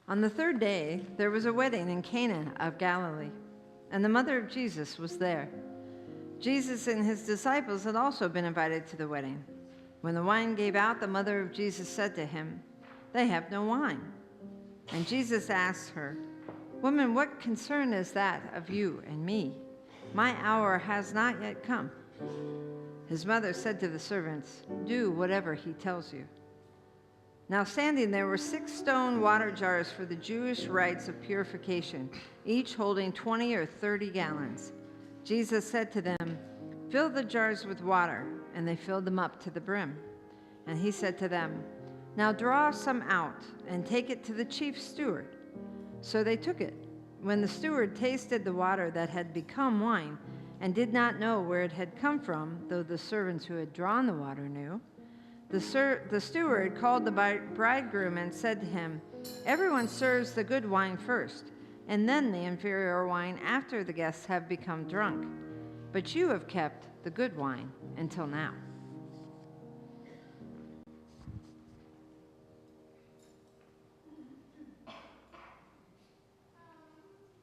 On the third day, there was a wedding in Cana of Galilee, and the mother of Jesus was there. Jesus and his disciples had also been invited to the wedding. When the wine gave out, the mother of Jesus said to him, "They have no wine." And Jesus asked her, "Woman, what concern is that of you and me? My hour has not yet come." His mother said to the servants, "Do whatever he tells you." Now standing there were 6 stone water jars for the Jewish rites of purification, each holding 20 or 30 gallons. Jesus said to them, "Fill the jars with water," and they filled them up to the brim. And he said to them, "Now draw some out and take it to the chief steward." So they took it. When the steward tasted the water that had become wine and did not know where it had come from, though the servants who had drawn the water knew, the steward called the bridegroom and said to him, "Everyone serves the good wine first, and then the inferior wine after the guests have become drunk. But you have kept the good wine until now."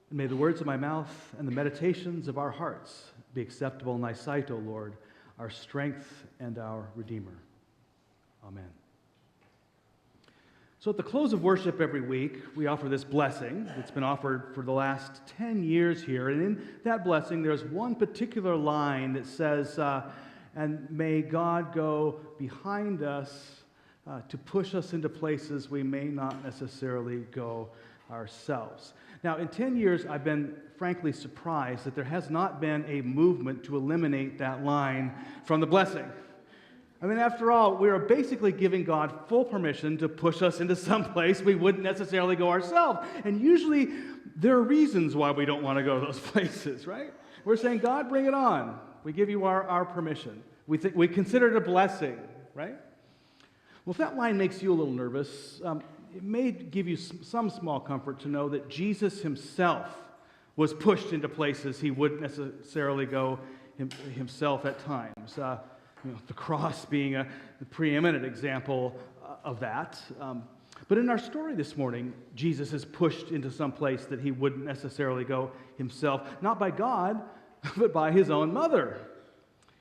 And may the words of my mouth and the meditations of our hearts be acceptable in thy sight, O Lord, our strength and our Redeemer. Amen. So at the close of worship every week, we offer this blessing that's been offered for the last 10 years here. And in that blessing, there's one particular line that says, "And may God go behind us to push us into places we may not necessarily go ourselves." Now, in 10 years, I've been frankly surprised that there has not been a movement to eliminate that line from the blessing. I mean, after all, we are basically giving God full permission to push us into some place we wouldn't necessarily go ourselves. And usually, there are reasons why we don't want to go to those places, right? We're saying, "God, bring it on. We give you our permission." We consider it a blessing, right? Well, if that line makes you a little nervous, it may give you some small comfort to know that Jesus himself was pushed into places he wouldn't necessarily go himself at times. The cross being the preeminent example of that. But in our story this morning, Jesus is pushed into some place that he wouldn't necessarily go himself, not by God, but by his own mother.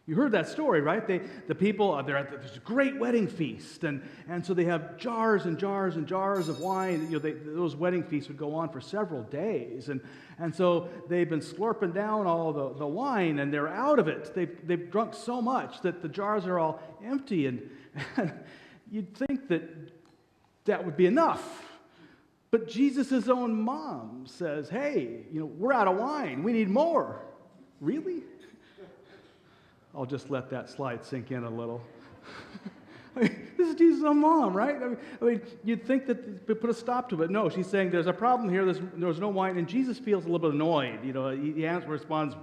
You heard that story, right? The people, they're at this great wedding feast, and so they have jars and jars and jars of wine. Those wedding feasts would go on for several days, and so they've been slurping down all the wine, and they're out of it. They've drunk so much that the jars are all empty, and you'd think that would be enough. But Jesus' own mom says, "Hey, we're out of wine. We need more." Really? I'll just let that slide sink in a little. This is Jesus' own mom, right? I mean, you'd think that they put a stop to it. No, she's saying there's a problem here. There's no wine, and Jesus feels a little bit annoyed. He responds,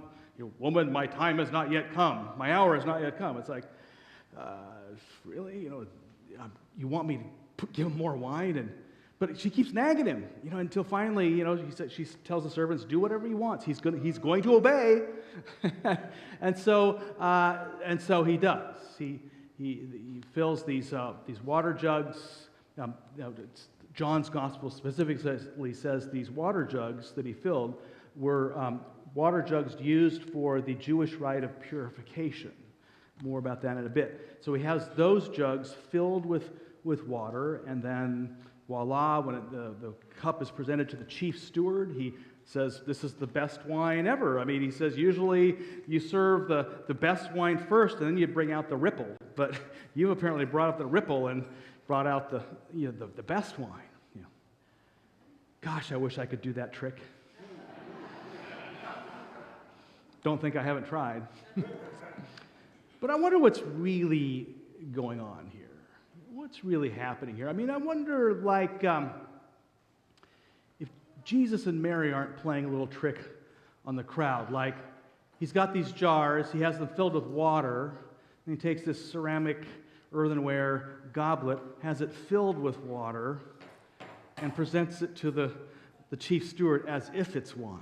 "Woman, my time has not yet come. My hour has not yet come." It's like, really? You want me to give him more wine? But she keeps nagging him, until finally, she tells the servants, "Do whatever he wants. He's going to obey." and so he does. He fills these water jugs. John's gospel specifically says these water jugs that he filled were water jugs used for the Jewish rite of purification. More about that in a bit. So he has those jugs filled with water, and then voila, when the cup is presented to the chief steward, he says, "This is the best wine ever." I mean, he says, usually you serve the best wine first, and then you bring out the ripple. But you apparently brought up the ripple and brought out the best wine. Gosh, I wish I could do that trick. Don't think I haven't tried. But I wonder what's really going on here. What's really happening here? I mean, I wonder, if Jesus and Mary aren't playing a little trick on the crowd. Like, he's got these jars, he has them filled with water, and he takes this ceramic earthenware goblet, has it filled with water, and presents it to the chief steward as if it's wine.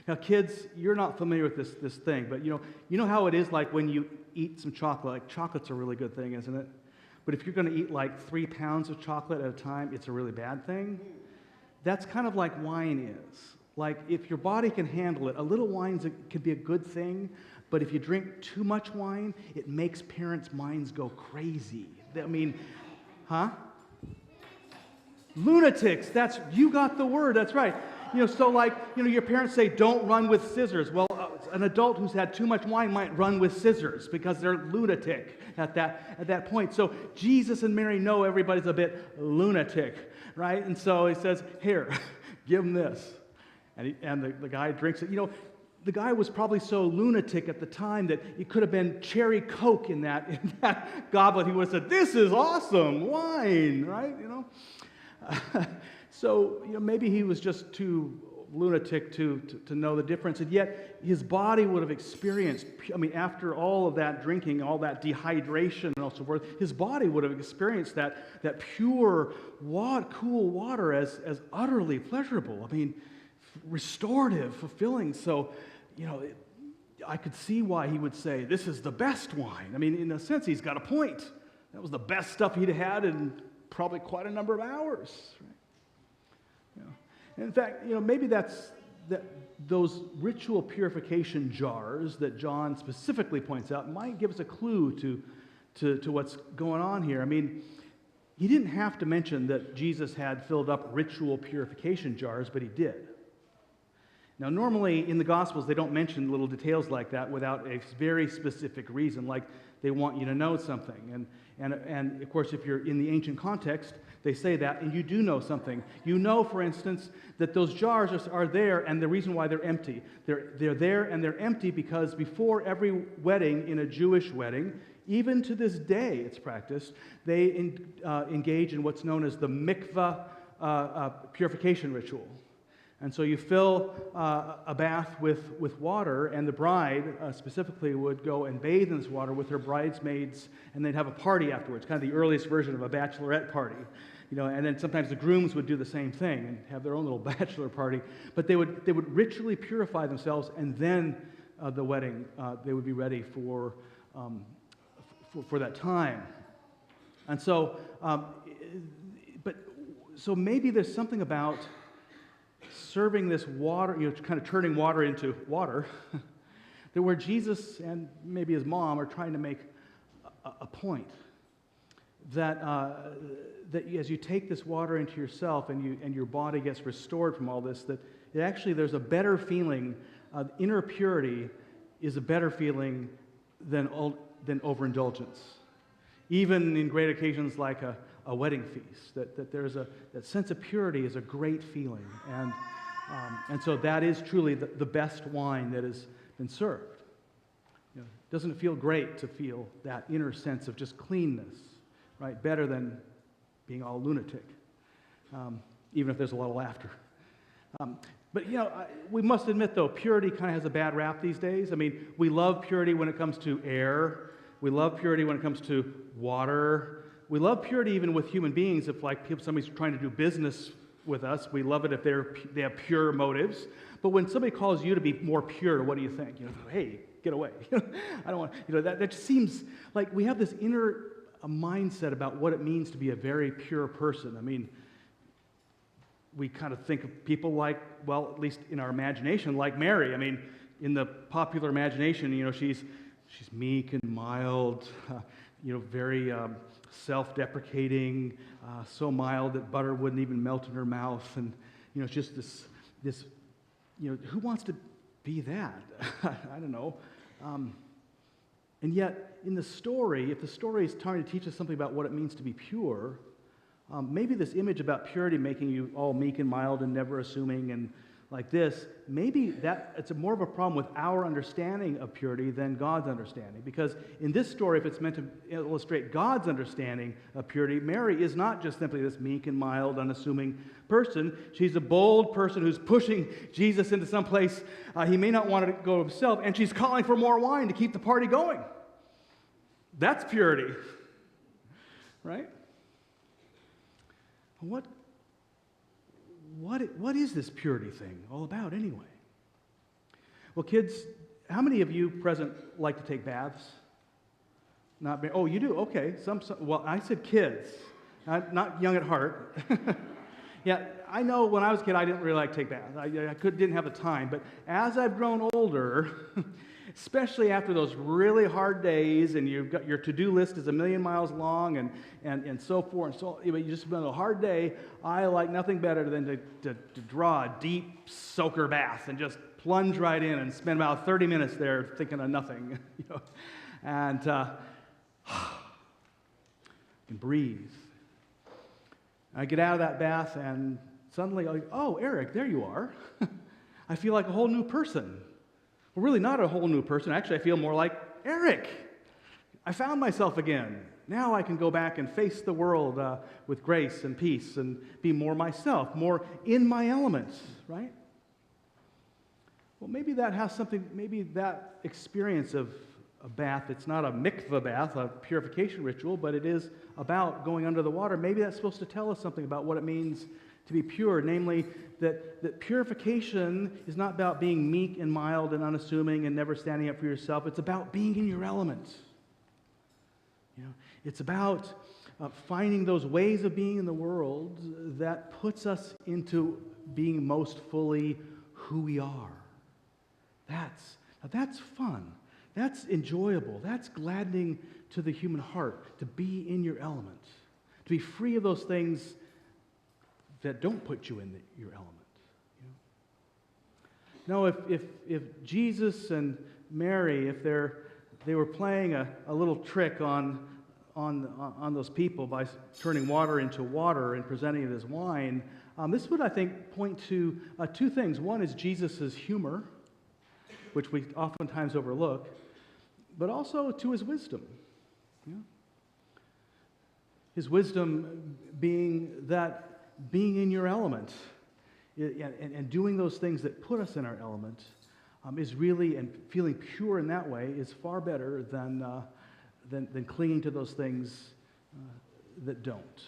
Now, kids, you're not familiar with this thing, but you know how it is like when you eat some chocolate. Like, chocolate's a really good thing, isn't it? but if you're going to eat like 3 pounds of chocolate at a time, it's a really bad thing. That's kind of like wine is. Like, if your body can handle it, a little wine can be a good thing, but if you drink too much wine, it makes parents' minds go crazy. I mean, huh? Lunatics, you got the word, that's right. So like, your parents say, don't run with scissors. Well, an adult who's had too much wine might run with scissors because they're lunatic at that point. So Jesus and Mary know everybody's a bit lunatic, right? And so he says, here, give him this. And the guy drinks it. The guy was probably so lunatic at the time that it could have been cherry Coke in that goblet. He would have said, this is awesome wine, right? So maybe he was just too lunatic to know the difference, and yet his body would have experienced, after all of that drinking, all that dehydration and so forth, his body would have experienced that pure, cool water as utterly pleasurable. Restorative, fulfilling. So, I could see why he would say, this is the best wine. In a sense, he's got a point. That was the best stuff he'd had in probably quite a number of hours. Right? And in fact, maybe those ritual purification jars that John specifically points out might give us a clue to what's going on here. He didn't have to mention that Jesus had filled up ritual purification jars, but he did. Now, normally in the Gospels, they don't mention little details like that without a very specific reason, like they want you to know something. And of course, if you're in the ancient context, they say that, and you do know something. For instance, that those jars are there, and the reason why they're empty. They're there, and they're empty because before every wedding, in a Jewish wedding, even to this day it's practiced, they engage in what's known as the mikvah purification ritual. And so you fill a bath with water, and the bride specifically would go and bathe in this water with her bridesmaids, and they'd have a party afterwards, kind of the earliest version of a bachelorette party. And then sometimes the grooms would do the same thing and have their own little bachelor party. But they would ritually purify themselves, and then the wedding, they would be ready for that time. And so, so maybe there's something about serving this water, kind of turning water into water, that where Jesus and maybe his mom are trying to make a point that as you take this water into yourself and your body gets restored from all this, that there's a better feeling. Inner purity is a better feeling than overindulgence, even in great occasions like a wedding feast. That sense of purity is a great feeling, and so that is truly the best wine that has been served. Doesn't it feel great to feel that inner sense of just cleanness, right? Better than being all lunatic, even if there's a lot of laughter. But we must admit, though, purity kind of has a bad rap these days. We love purity when it comes to air. We love purity when it comes to water. We love purity even with human beings. If somebody's trying to do business with us, we love it if they have pure motives. But when somebody calls you to be more pure, what do you think? Hey, get away. I don't want. That just seems like we have this inner mindset about what it means to be a very pure person. We kind of think of people like, well, at least in our imagination, like Mary. In the popular imagination, she's meek and mild, very self-deprecating, so mild that butter wouldn't even melt in her mouth, and it's just this who wants to be that? I don't know. And yet, in the story, if the story is trying to teach us something about what it means to be pure, maybe this image about purity making you all meek and mild and never assuming and like this, maybe that it's more of a problem with our understanding of purity than God's understanding. Because in this story, if it's meant to illustrate God's understanding of purity, Mary is not just simply this meek and mild, unassuming person. She's a bold person who's pushing Jesus into some place he may not want to go himself, and she's calling for more wine to keep the party going. That's purity, right? What is this purity thing all about anyway? Well, kids, how many of you present like to take baths? Oh, you do? Okay. Well, I said kids, not young at heart. Yeah, I know when I was a kid, I didn't really like to take baths. Didn't have the time. But as I've grown older, especially after those really hard days, and you've got your to-do list is 1,000,000 miles long, and so forth, and so you just been a hard day, I like nothing better than to draw a deep soaker bath and just plunge right in and spend about 30 minutes there thinking of nothing, and can breathe. I get out of that bath and suddenly, oh, Eric, there you are. I feel like a whole new person. Well, really not a whole new person. Actually, I feel more like Eric. I found myself again. Now I can go back and face the world with grace and peace and be more myself, more in my element, right? Well, maybe that experience of a bath, it's not a mikveh bath, a purification ritual, but it is about going under the water. Maybe that's supposed to tell us something about what it means to be pure, namely that purification is not about being meek and mild and unassuming and never standing up for yourself. It's about being in your element. It's about finding those ways of being in the world that puts us into being most fully who we are. That's fun. That's enjoyable. That's gladdening to the human heart, to be in your element, to be free of those things that don't put you in your element. No, if Jesus and Mary, if they were playing a little trick on those people by turning water into water and presenting it as wine, this would, I think, point to two things. One is Jesus' humor, which we oftentimes overlook, but also to his wisdom. His wisdom being in your element and doing those things that put us in our element is really, and feeling pure in that way is far better than clinging to those things that don't.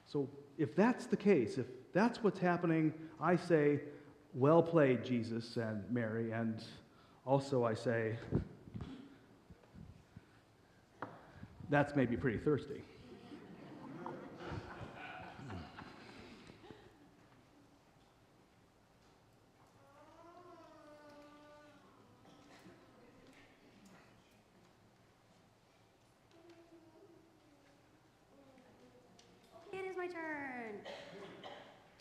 So if that's the case, if that's what's happening, I say, well played, Jesus and Mary, and also I say, that's maybe pretty thirsty. It is my turn.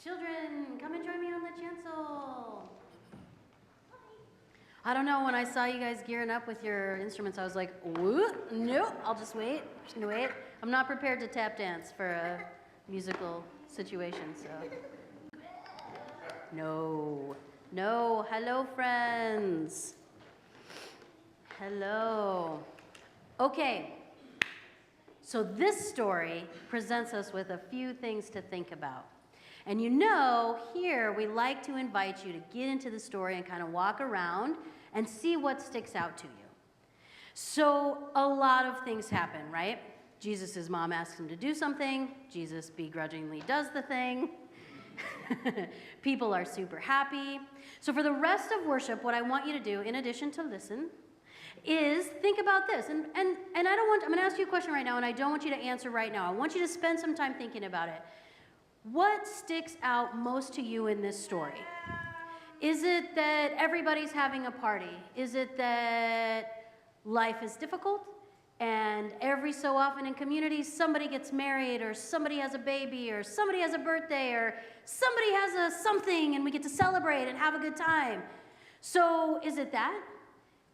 Children, come and join me on the chancel. I don't know, when I saw you guys gearing up with your instruments, I was like, what? Nope, I'll just wait. Just gonna wait. I'm not prepared to tap dance for a musical situation, so. No. Hello, friends. Hello. Okay. So this story presents us with a few things to think about. And here we like to invite you to get into the story and kind of walk around and see what sticks out to you. So a lot of things happen, right? Jesus' mom asks him to do something. Jesus begrudgingly does the thing. People are super happy. So for the rest of worship, what I want you to do, in addition to listen, is think about this. And I'm going to ask you a question right now, and I don't want you to answer right now. I want you to spend some time thinking about it. What sticks out most to you in this story? Is it that everybody's having a party? Is it that life is difficult? And every so often in communities, somebody gets married, or somebody has a baby, or somebody has a birthday, or somebody has a something, and we get to celebrate and have a good time. So is it that?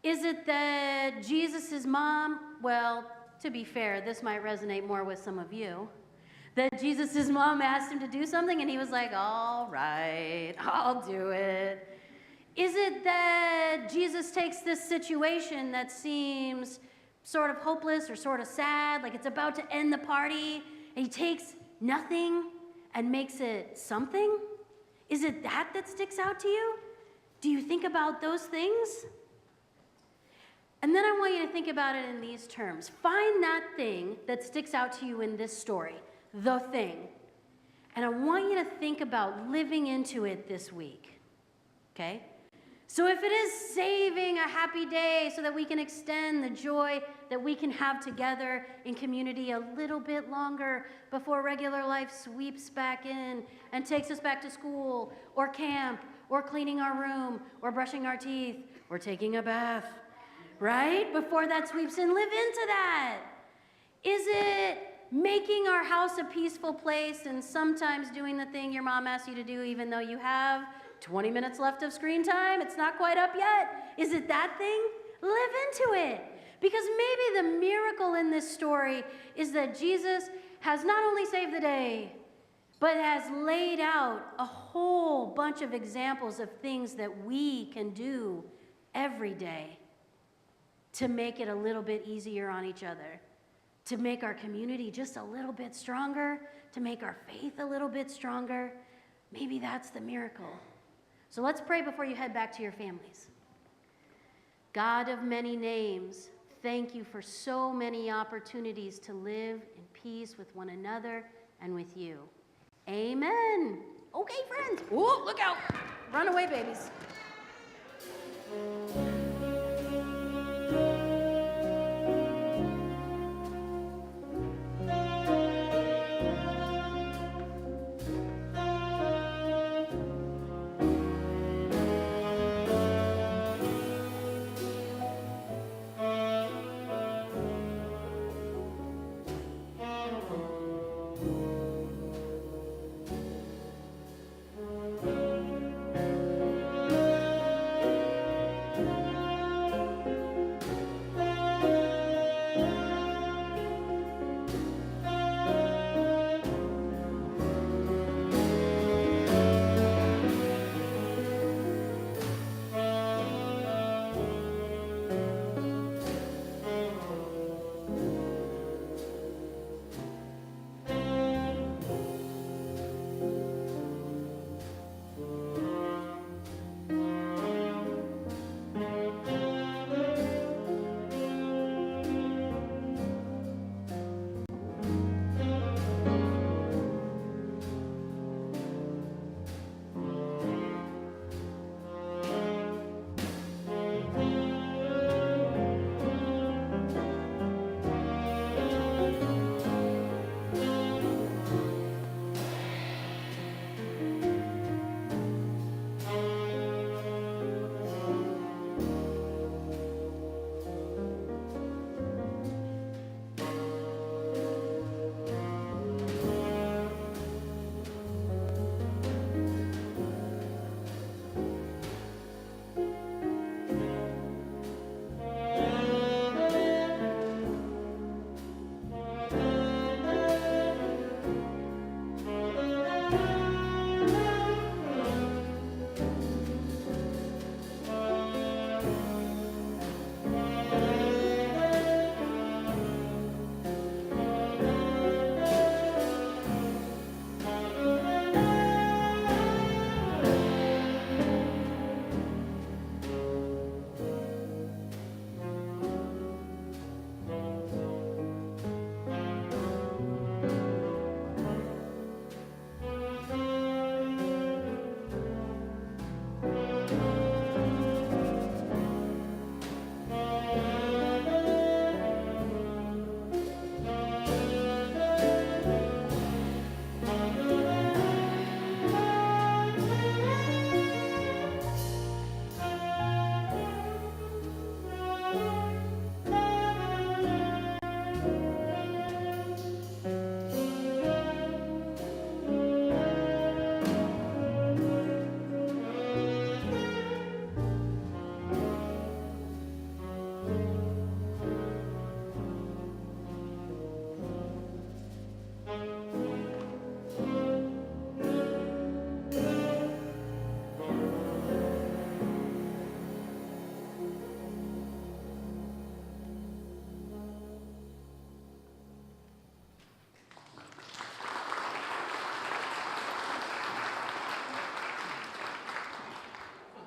Is it that Jesus' mom, well, to be fair, this might resonate more with some of you, that Jesus' mom asked him to do something and he was like, all right, I'll do it. Is it that Jesus takes this situation that seems sort of hopeless or sort of sad, like it's about to end the party, and he takes nothing and makes it something? Is it that sticks out to you? Do you think about those things? And then I want you to think about it in these terms. Find that thing that sticks out to you in this story. The thing. And I want you to think about living into it this week. Okay? So if it is saving a happy day so that we can extend the joy that we can have together in community a little bit longer before regular life sweeps back in and takes us back to school or camp or cleaning our room or brushing our teeth or taking a bath, right? Before that sweeps in, live into that. Is it making our house a peaceful place and sometimes doing the thing your mom asks you to do even though you have 20 minutes left of screen time? It's not quite up yet. Is it that thing? Live into it. Because maybe the miracle in this story is that Jesus has not only saved the day, but has laid out a whole bunch of examples of things that we can do every day to make it a little bit easier on each other, to make our community just a little bit stronger, to make our faith a little bit stronger. Maybe that's the miracle. So let's pray before you head back to your families. God of many names, thank you for so many opportunities to live in peace with one another and with you. Amen. Okay, friends. Whoa, look out. Run away, babies.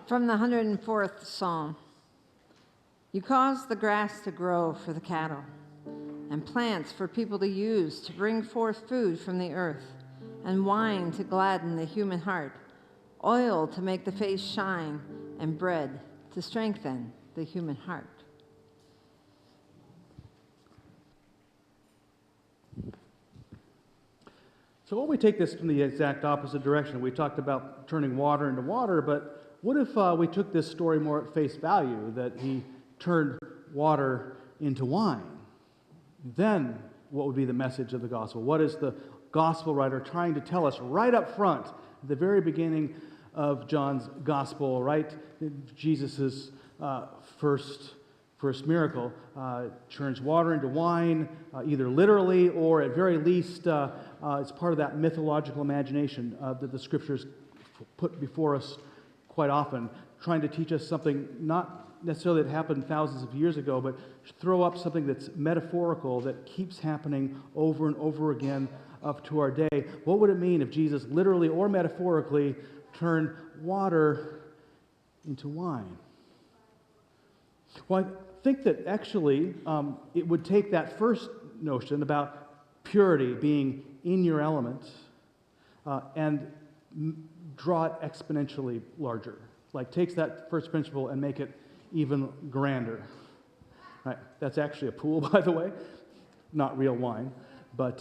From the 104th Psalm. You cause the grass to grow for the cattle, and plants for people to use to bring forth food from the earth, and wine to gladden the human heart, oil to make the face shine, and bread to strengthen the human heart. So what we take this in the exact opposite direction. We talked about turning water into water, but what if we took this story more at face value, that he turned water into wine? Then what would be the message of the gospel? What is the gospel writer trying to tell us right up front, at the very beginning of John's gospel, right? Jesus' first miracle turns water into wine, either literally or at very least it's part of that mythological imagination that the scriptures put before us quite often, trying to teach us something not necessarily that happened thousands of years ago, but throw up something that's metaphorical that keeps happening over and over again up to our day. What would it mean if Jesus literally or metaphorically turned water into wine? Well, I think that actually it would take that first notion about purity, being in your element, and draw it exponentially larger. Like takes that first principle and make it even grander. Right? That's actually a pool, by the way, not real wine. But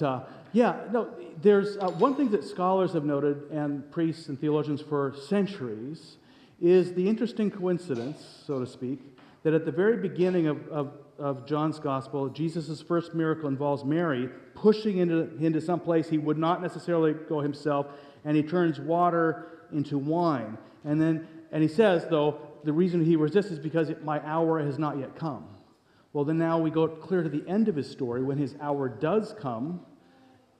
there's one thing that scholars have noted, and priests and theologians for centuries, is the interesting coincidence, so to speak, that at the very beginning of John's gospel, Jesus' first miracle involves Mary pushing into some place he would not necessarily go himself, and he turns water into wine. And he says, though, the reason he resists is because my hour has not yet come. Well, then now we go clear to the end of his story when his hour does come,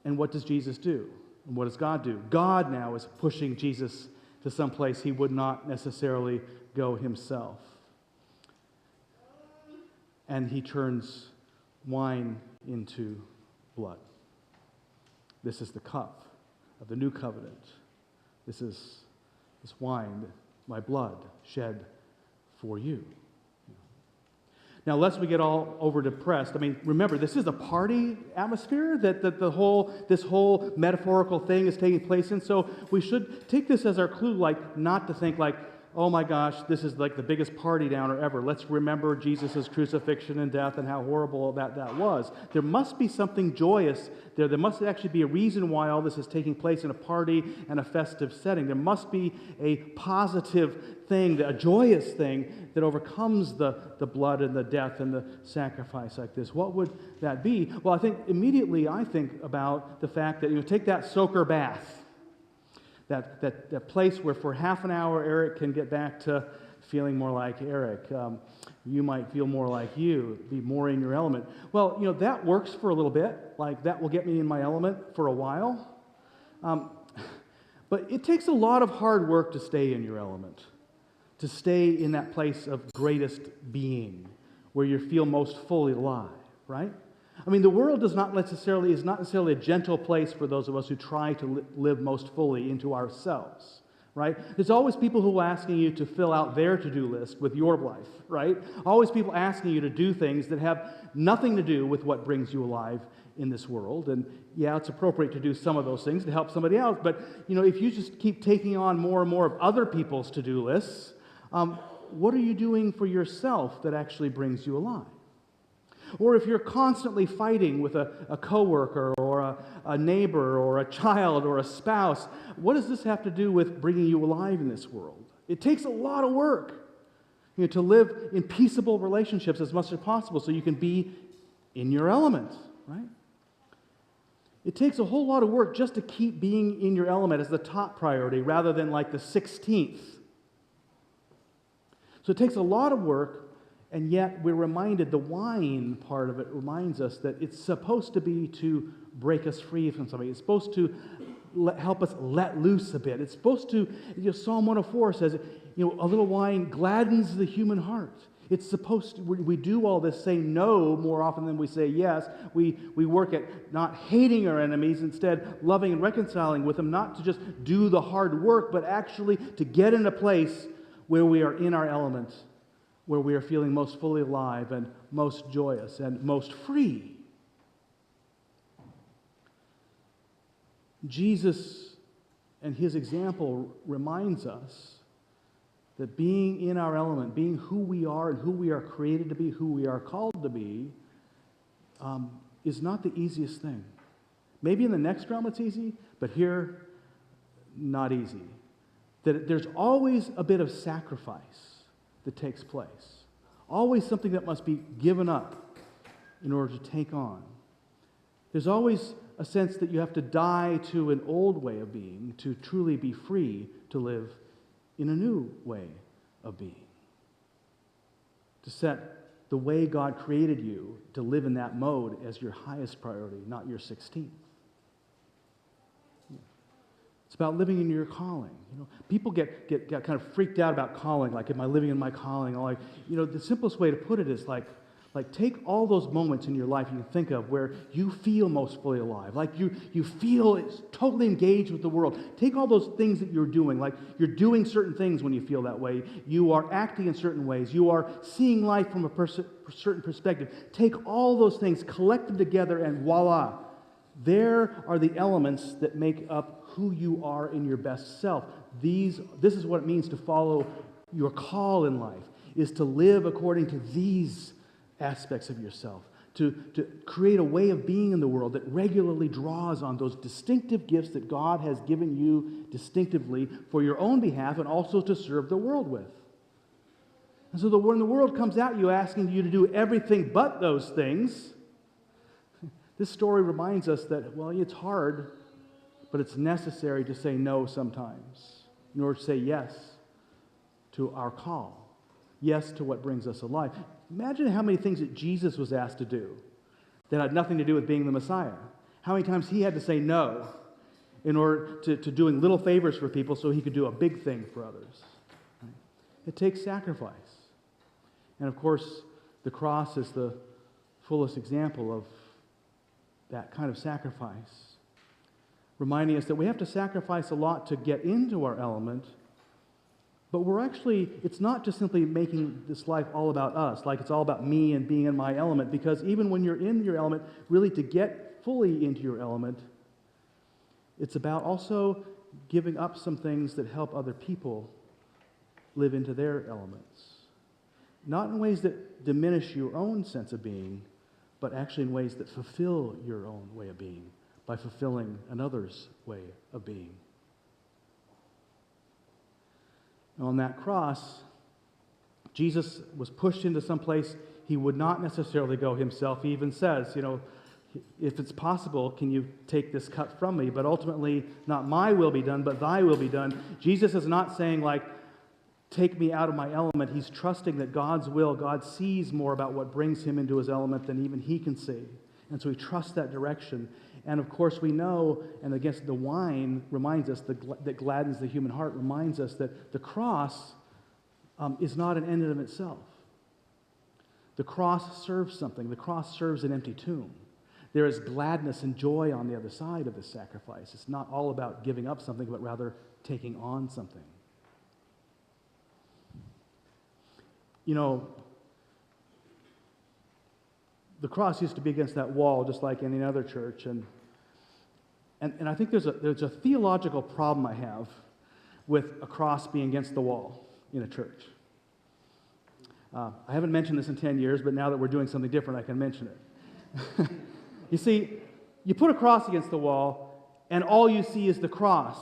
and what does Jesus do? And what does God do? God now is pushing Jesus to some place he would not necessarily go himself. And he turns wine into blood. This is the cup of the new covenant. This is this wine, my blood, shed for you. Now, lest we get all over depressed, I mean, remember, this is a party atmosphere that this whole metaphorical thing is taking place in. So we should take this as our clue, like not to think like, oh my gosh, this is like the biggest party downer ever. Let's remember Jesus' crucifixion and death and how horrible that was. There must be something joyous there. There must actually be a reason why all this is taking place in a party and a festive setting. There must be a positive thing, a joyous thing that overcomes the blood and the death and the sacrifice like this. What would that be? Well, I think about the fact that, take that soaker bath. That place where for half an hour Eric can get back to feeling more like Eric. You might feel more like you, be more in your element. Well, that works for a little bit. Like that will get me in my element for a while. But it takes a lot of hard work to stay in your element, to stay in that place of greatest being, where you feel most fully alive, right? I mean, the world is not necessarily a gentle place for those of us who try to live most fully into ourselves, right? There's always people who are asking you to fill out their to-do list with your life, right? Always people asking you to do things that have nothing to do with what brings you alive in this world. And yeah, it's appropriate to do some of those things to help somebody else, but if you just keep taking on more and more of other people's to-do lists, what are you doing for yourself that actually brings you alive? Or if you're constantly fighting with a coworker or a neighbor or a child or a spouse, what does this have to do with bringing you alive in this world? It takes a lot of work to live in peaceable relationships as much as possible so you can be in your element, right? It takes a whole lot of work just to keep being in your element as the top priority rather than like the 16th. So it takes a lot of work. And yet we're reminded, the wine part of it reminds us that it's supposed to be to break us free from something. It's supposed to help us let loose a bit. It's supposed to, Psalm 104 says, a little wine gladdens the human heart. It's supposed to, we do all this saying no more often than we say yes. We work at not hating our enemies, instead loving and reconciling with them, not to just do the hard work, but actually to get in a place where we are in our element, where we are feeling most fully alive and most joyous and most free. Jesus and his example reminds us that being in our element, being who we are and who we are created to be, who we are called to be, is not the easiest thing. Maybe in the next realm it's easy, but here, not easy. That there's always a bit of sacrifice that takes place. Always something that must be given up in order to take on. There's always a sense that you have to die to an old way of being to truly be free to live in a new way of being. To set the way God created you to live in that mode as your highest priority, not your 16th. It's about living in your calling. People get kind of freaked out about calling, like, am I living in my calling? Or the simplest way to put it is like take all those moments in your life you can think of where you feel most fully alive, like you feel it's totally engaged with the world. Take all those things that you're doing, like you're doing certain things when you feel that way. You are acting in certain ways. You are seeing life from a certain perspective. Take all those things, collect them together, and voila, there are the elements that make up who you are in your best self. This is what it means to follow your call in life, is to live according to these aspects of yourself, to create a way of being in the world that regularly draws on those distinctive gifts that God has given you distinctively for your own behalf and also to serve the world with. And so when the world comes at you asking you to do everything but those things, this story reminds us that, well, it's hard, but it's necessary to say no sometimes in order to say yes to our call, yes to what brings us alive. Imagine how many things that Jesus was asked to do that had nothing to do with being the Messiah. How many times he had to say no in order to doing little favors for people so he could do a big thing for others. It takes sacrifice. And of course, the cross is the fullest example of that kind of sacrifice, reminding us that we have to sacrifice a lot to get into our element, but it's not just simply making this life all about us, like it's all about me and being in my element, because even when you're in your element, really to get fully into your element, it's about also giving up some things that help other people live into their elements. Not in ways that diminish your own sense of being, but actually in ways that fulfill your own way of being by fulfilling another's way of being. On that cross, Jesus was pushed into some place he would not necessarily go himself. He even says, if it's possible, can you take this cup from me? But ultimately, not my will be done, but thy will be done. Jesus is not saying, take me out of my element. He's trusting that God's will, God sees more about what brings him into his element than even he can see. And so he trusts that direction. And of course we know, and I guess the wine reminds us, that gladdens the human heart, reminds us that the cross is not an end in itself. The cross serves something. The cross serves an empty tomb. There is gladness and joy on the other side of this sacrifice. It's not all about giving up something, but rather taking on something. The cross used to be against that wall, just like any other church, and I think there's a theological problem I have with a cross being against the wall in a church. I haven't mentioned this in 10 years, but now that we're doing something different, I can mention it. You see, you put a cross against the wall, and all you see is the cross.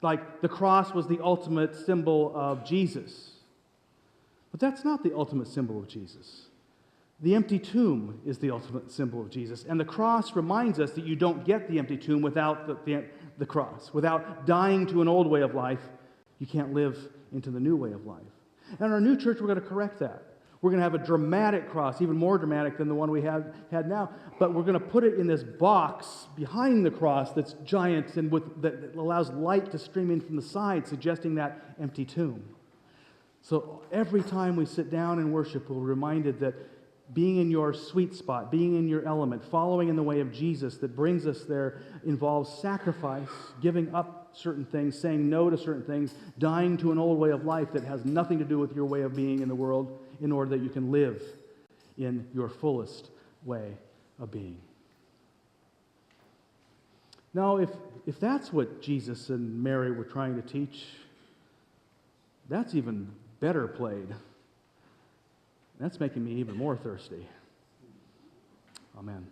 Like the cross was the ultimate symbol of Jesus. But that's not the ultimate symbol of Jesus. The empty tomb is the ultimate symbol of Jesus. And the cross reminds us that you don't get the empty tomb without the cross. Without dying to an old way of life, you can't live into the new way of life. And in our new church, we're going to correct that. We're going to have a dramatic cross, even more dramatic than the one we had now. But we're going to put it in this box behind the cross that's giant and that allows light to stream in from the side, suggesting that empty tomb. So every time we sit down and worship, we're reminded that being in your sweet spot, being in your element, following in the way of Jesus that brings us there involves sacrifice, giving up certain things, saying no to certain things, dying to an old way of life that has nothing to do with your way of being in the world in order that you can live in your fullest way of being. Now, if that's what Jesus and Mary were trying to teach, that's even better played. That's making me even more thirsty. Amen.